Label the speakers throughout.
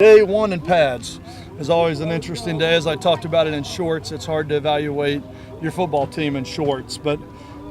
Speaker 1: Day one in pads is always an interesting day. As I talked about it in shorts, it's hard to evaluate your football team in shorts, but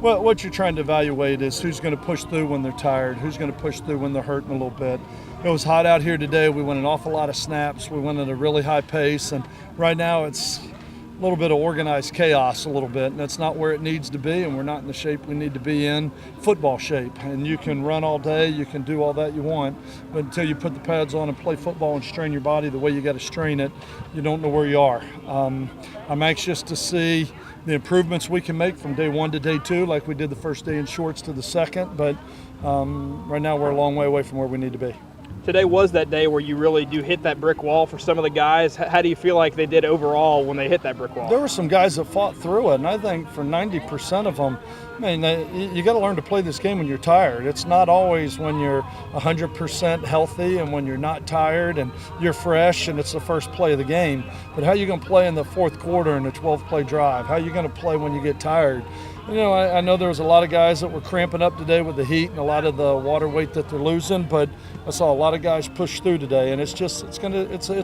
Speaker 1: what you're trying to evaluate is who's going to push through when they're tired, who's going to push through when they're hurting a little bit. It was hot out here today. We went an awful lot of snaps. We went at a really high pace, and right now it's a little bit of organized chaos a little bit, and that's not where it needs to be, and we're not in the shape we need to be in, football shape. And you can run all day, you can do all that you want, but until you put the pads on and play football and strain your body the way you got to strain it, you don't know where you are. I'm anxious to see the improvements we can make from day one to day two, like we did the first day in shorts to the second, but right now we're a long way away from where we need to be.
Speaker 2: Today was that day where you really do hit that brick wall for some of the guys. How do you feel like they did overall when they hit that brick wall?
Speaker 1: There were some guys that fought through it, and I think for 90% of them, I mean, you got to learn to play this game when you're tired. It's not always when you're 100% healthy and when you're not tired and you're fresh and it's the first play of the game. But how are you going to play in the fourth quarter in a 12-play drive? How are you going to play when you get tired? You know, I know there was a lot of guys that were cramping up today with the heat and a lot of the water weight that they're losing, but I saw a lot of guys push through today, and it's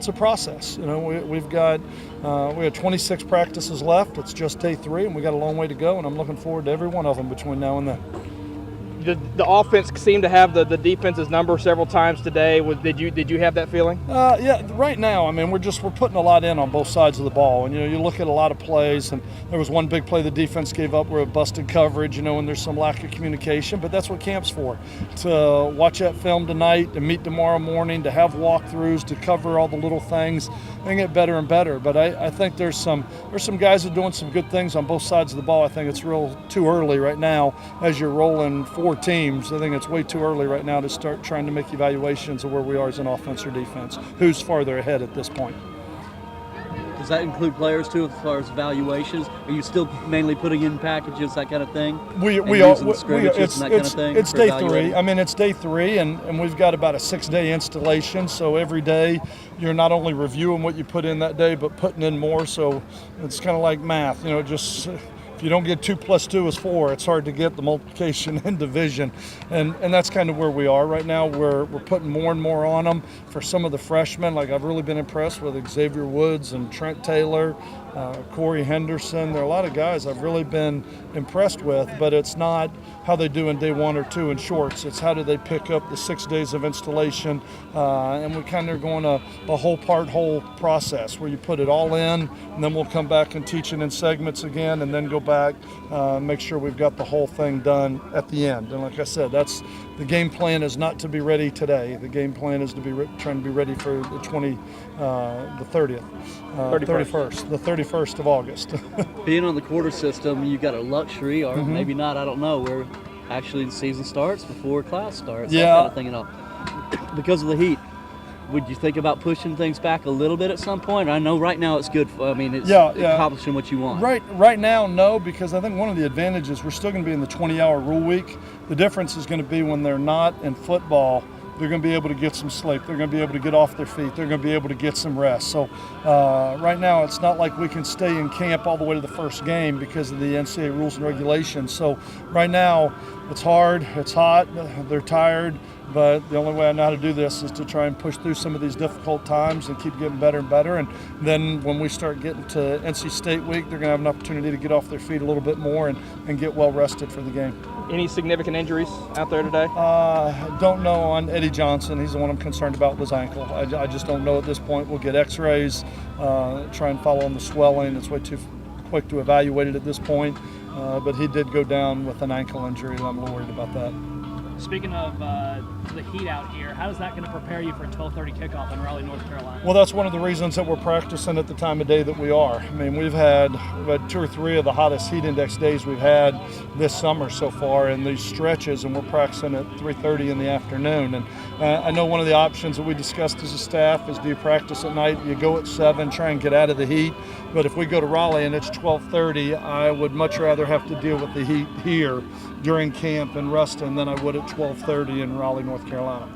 Speaker 1: a process. You know, we had 26 practices left. It's just day 3, and we got a long way to go, and I'm looking forward to every one of them between now and then.
Speaker 2: The offense seemed to have the defense's number several times today. Did you have that feeling?
Speaker 1: Yeah, right now, I mean, we're putting a lot in on both sides of the ball. And, you know, you look at a lot of plays, and there was one big play the defense gave up where it busted coverage, you know, and there's some lack of communication. But that's what camp's for, to watch that film tonight, to meet tomorrow morning, to have walkthroughs, to cover all the little things and get better and better. But I think there's some guys that are doing some good things on both sides of the ball. I think it's too early right now as you're rolling 4 teams. I think it's way too early right now to start trying to make evaluations of where we are as an offense or defense. Who's farther ahead at this point?
Speaker 3: Does that include players too, as far as evaluations? Are you still mainly putting in packages, that kind of thing?
Speaker 1: It's day 3. I mean, it's day 3, and we've got about a 6-day installation. So every day you're not only reviewing what you put in that day, but putting in more. So it's kind of like math, you know, just. If you don't get 2 + 2 is 4, it's hard to get the multiplication and division. And that's kind of where we are right now. We're putting more and more on them. For some of the freshmen, like I've really been impressed with Xavier Woods and Trent Taylor, Corey Henderson. There are a lot of guys I've really been impressed with, but it's not how they do in day 1 or 2 in shorts. It's how do they pick up the 6 days of installation. And we kind of going a whole process where you put it all in, and then we'll come back and teach it in segments again, and then go back, make sure we've got the whole thing done at the end. And like I said, that's the game plan is not to be ready today. The game plan is to be trying to be ready for the 31st of August.
Speaker 3: Being on the quarter system, you got a luxury, or maybe not, I don't know, where actually the season starts before class starts.
Speaker 1: Yeah.
Speaker 3: That kind of thing and all. Because of the heat, would you think about pushing things back a little bit at some point? I know right now it's good. I mean, it's accomplishing what you want.
Speaker 1: Right now, no, because I think one of the advantages, we're still going to be in the 20-hour rule week. The difference is going to be when they're not in football, they're going to be able to get some sleep. They're going to be able to get off their feet. They're going to be able to get some rest. So right now, it's not like we can stay in camp all the way to the first game because of the NCAA rules and regulations. So right now, it's hard, it's hot, they're tired. But the only way I know how to do this is to try and push through some of these difficult times and keep getting better and better. And then when we start getting to NC State week, they're going to have an opportunity to get off their feet a little bit more and get well rested for the game.
Speaker 2: Any significant injuries out there today?
Speaker 1: Don't know on Eddie Johnson. He's the one I'm concerned about with his ankle. I just don't know at this point. We'll get x-rays, try and follow on the swelling. It's way too quick to evaluate it at this point. But he did go down with an ankle injury, and I'm a little worried about that.
Speaker 4: Speaking of the heat out here, how is that going to prepare you for a 12:30 kickoff in Raleigh, North Carolina?
Speaker 1: Well, that's one of the reasons that we're practicing at the time of day that we are. I mean, we've had 2 or 3 of the hottest heat index days we've had this summer so far in these stretches, and we're practicing at 3:30 in the afternoon. And I know one of the options that we discussed as a staff is, do you practice at night? You go at 7, try and get out of the heat. But if we go to Raleigh and it's 12:30, I would much rather have to deal with the heat here during camp in Ruston than I would at 12:30 in Raleigh, North Carolina.